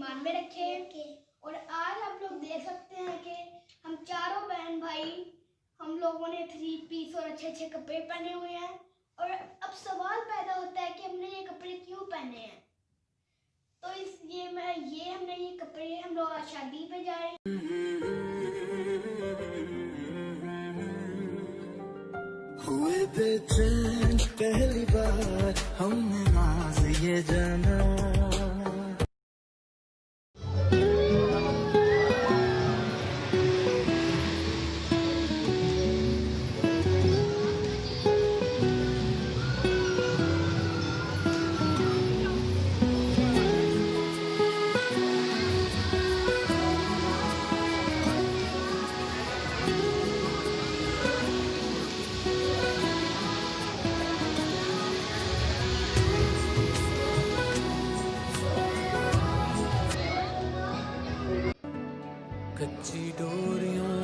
ईमान में रखे। और आज आप लोग देख सकते हैं कि हम चारों बहन भाई हम लोगों ने 3 पीस और अच्छे अच्छे कपड़े पहने हुए हैं। और अब सवाल पैदा होता है कि हमने ये कपड़े क्यों पहने हैं। तो इसलिए हमने ये कपड़े हम लोग आज शादी पे जा रहे हैं। हुए बेचैन पहली बार हमने नाज ये जाना। कच्ची डोरियों